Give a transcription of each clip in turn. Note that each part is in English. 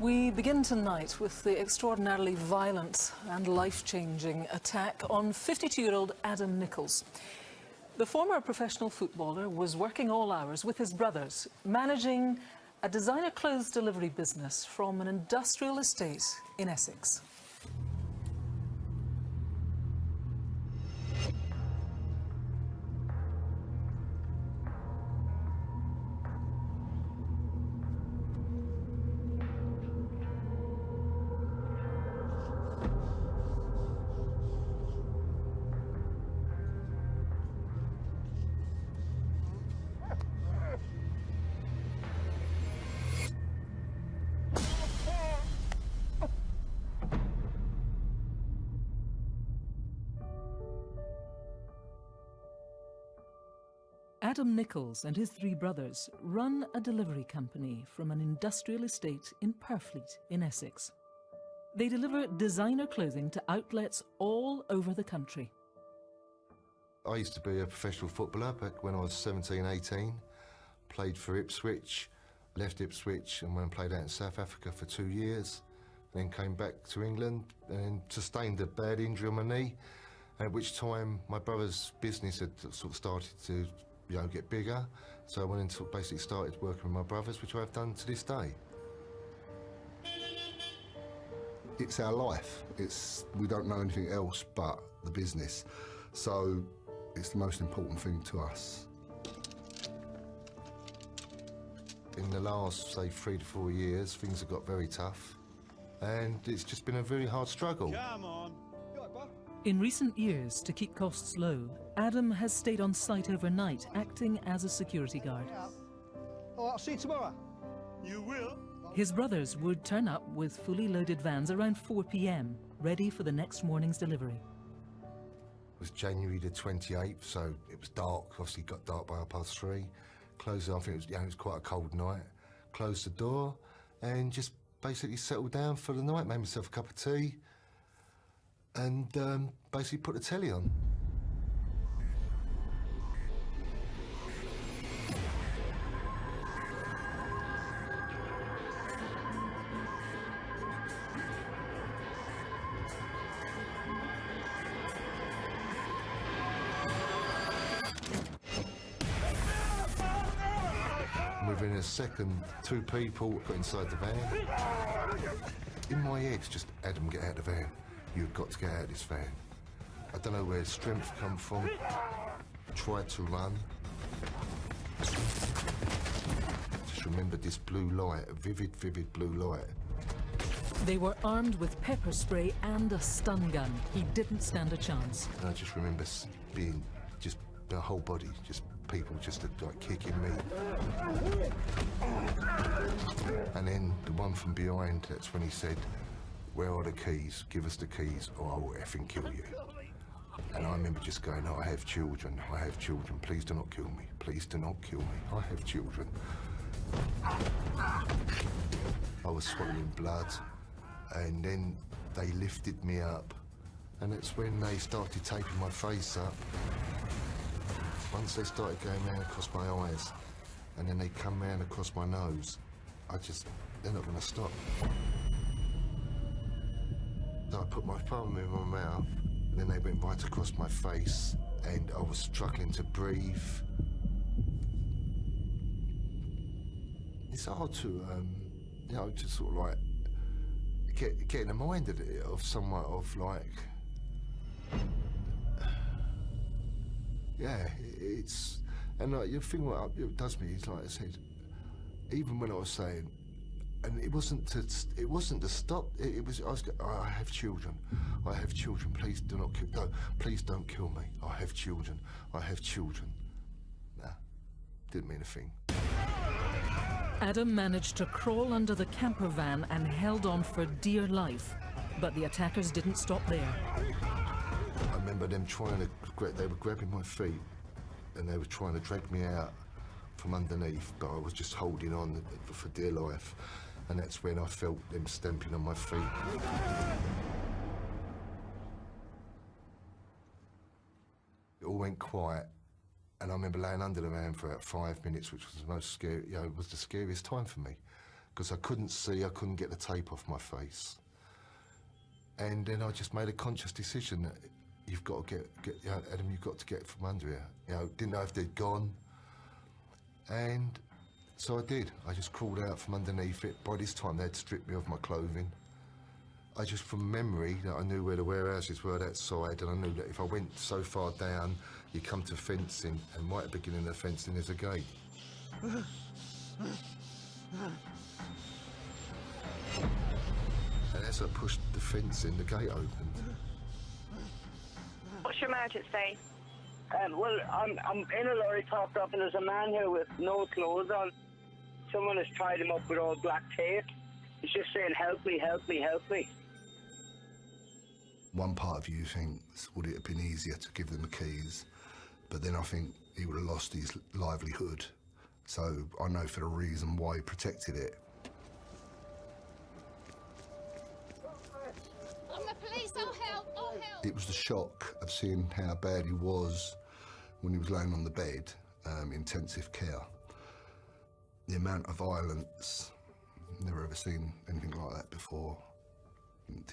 We begin tonight with the extraordinarily violent and life-changing attack on 52-year-old Adam Nichols. The former professional footballer was working all hours with his brothers, managing a designer clothes delivery business from an industrial estate in Essex. Adam Nichols and his three brothers run a delivery company from an industrial estate in Purfleet in Essex. They deliver designer clothing to outlets all over the country. I used to be a professional footballer back when I was 17, 18. Played for Ipswich, left Ipswich and went and played out in South Africa for 2 years. Then came back to England and sustained a bad injury on my knee, at which time my brother's business had sort of started to get bigger. So I went and basically started working with my brothers, which I've done to this day. It's our life. We don't know anything else but the business. So it's the most important thing to us. In the last, say, 3 to 4 years, things have got very tough. And it's just been a very hard struggle. Come on. In recent years, to keep costs low, Adam has stayed on site overnight, acting as a security guard. Oh, I'll see you tomorrow. You will? His brothers would turn up with fully loaded vans around 4 p.m, ready for the next morning's delivery. It was January the 28th, so it was dark. Obviously, it got dark by 3:30. Closed it, I think it was quite a cold night. Closed the door and just basically settled down for the night, made myself a cup of tea, and basically put the telly on. Within a second, 2 people got inside the van. In my head, it's just, Adam, get out of the van. You've got to get out of this van. I don't know where his strength come from. Tried to run. Just remember this blue light, a vivid, vivid blue light. They were armed with pepper spray and a stun gun. He didn't stand a chance. And I just remember being just the whole body, just people just like kicking me. And then the one from behind, that's when he said, "Where are the keys? Give us the keys or I will effing kill you." And I remember just going, "I have children, I have children, please do not kill me, please do not kill me, I have children." I was swallowing blood, and then they lifted me up, and it's when they started taping my face up. Once they started going round across my eyes, and then they come round across my nose, they're not going to stop. So I put my thumb in my mouth, and then they went right across my face, and I was struggling to breathe. It's hard to, to sort of like get in the mind of somewhat of like, yeah, it's, and like the thing what it does me is, like I said, even when I was saying, and it wasn't to stop. It was, I have children. I have children. Please do not kill. No, please don't kill me. I have children. I have children. Nah, didn't mean a thing. Adam managed to crawl under the camper van and held on for dear life, but the attackers didn't stop there. I remember them they were grabbing my feet, and they were trying to drag me out from underneath, but I was just holding on for dear life. And that's when I felt them stamping on my feet. It all went quiet, and I remember laying under the van for about 5 minutes, which was the most scary, was the scariest time for me, because I couldn't see, I couldn't get the tape off my face. And then I just made a conscious decision that you've got to get you know, Adam, you've got to get from under here. You know, didn't know if they'd gone. And so I did. I just crawled out from underneath it. By this time, they'd stripped me of my clothing. I just, from memory, that I knew where the warehouses were that side, and I knew that if I went so far down, you come to fencing, and right at the beginning of the fencing, there's a gate. And as I pushed the fence in, the gate opened. What's your emergency? Well, I'm in a lorry topped up, and there's a man here with no clothes on. Someone has tied him up with all black tape. He's just saying, help me, help me, help me. One part of you thinks, would it have been easier to give them the keys? But then I think he would have lost his livelihood. So I know for the reason why he protected it. I'm the police, I'll help, I'll help. It was the shock of seeing how bad he was when he was laying on the bed, intensive care. The amount of violence, never ever seen anything like that before.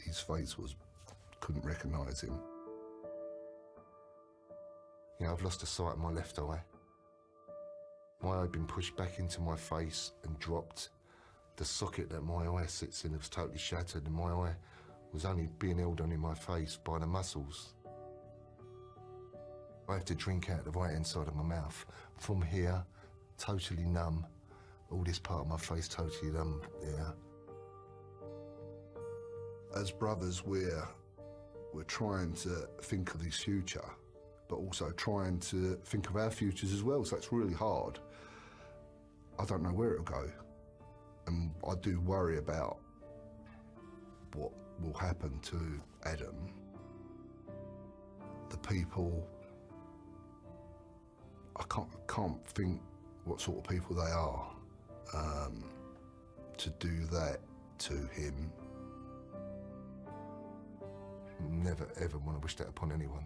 His face was, couldn't recognise him. You know, I've lost the sight of my left eye. My eye had been pushed back into my face and dropped. The socket that my eye sits in was totally shattered, and my eye was only being held on in my face by the muscles. I have to drink out the right-hand side of my mouth. From here, totally numb. All this part of my face totally numb, yeah. As brothers, we're trying to think of his future, but also trying to think of our futures as well, so it's really hard. I don't know where it'll go, and I do worry about what will happen to Adam. The people, I can't think what sort of people they are. To do that to him. Never ever want to wish that upon anyone.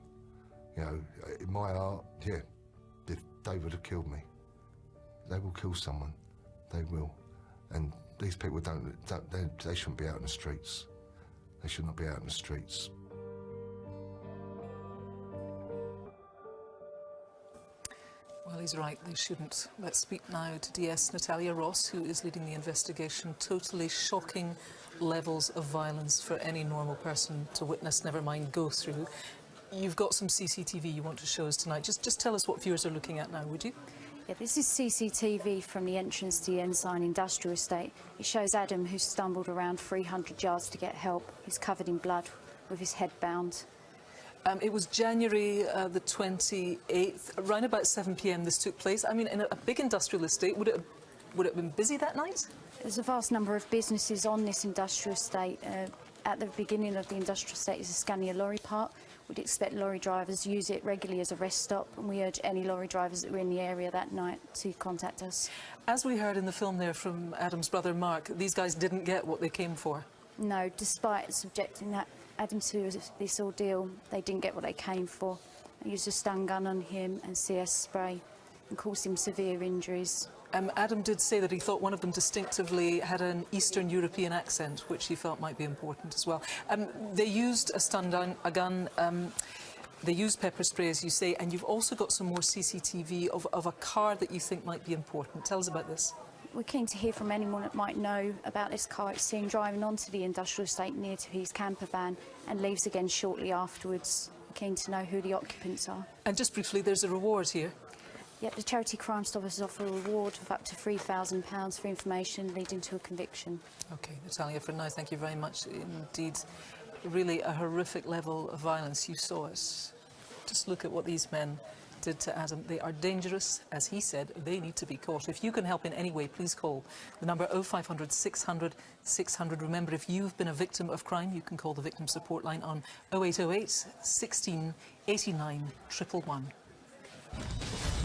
You know, in my heart, yeah, if they would have killed me, they will kill someone. They will. And these people they shouldn't be out in the streets. They should not be out in the streets. Well, he's right, they shouldn't. Let's speak now to DS Natalia Ross, who is leading the investigation. Totally shocking levels of violence for any normal person to witness, never mind go through. You've got some CCTV you want to show us tonight. Just tell us what viewers are looking at now, would you? Yeah, this is CCTV from the entrance to the Ensign Industrial Estate. It shows Adam, who stumbled around 300 yards to get help. He's covered in blood, with his head bound. It was January the 28th, around about 7 p.m. this took place. I mean, in a big industrial estate, would it have been busy that night? There's a vast number of businesses on this industrial estate. At the beginning of the industrial estate is a Scania lorry park. We'd expect lorry drivers use it regularly as a rest stop, and we urge any lorry drivers that were in the area that night to contact us. As we heard in the film there from Adam's brother Mark, these guys didn't get what they came for. No, despite subjecting Adam to this ordeal, they didn't get what they came for. They used a stun gun on him and CS spray and caused him severe injuries. Adam did say that he thought one of them distinctively had an Eastern European accent, which he felt might be important as well. They used a gun, they used pepper spray, as you say, and you've also got some more CCTV of a car that you think might be important. Tell us about this. We're keen to hear from anyone that might know about this car. It's seen driving onto the industrial estate near to his camper van and leaves again shortly afterwards. We're keen to know who the occupants are. And just briefly, there's a reward here. Yep, the Charity Crime Stoppers offer a reward of up to £3,000 for information leading to a conviction. OK, Natalia, for now, thank you very much indeed. Really a horrific level of violence. You saw it. Just look at what these men did to Adam. They are dangerous. As he said, they need to be caught. If you can help in any way, please call the number 0500 600 600. Remember, if you've been a victim of crime, you can call the victim support line on 0808 16 89 111.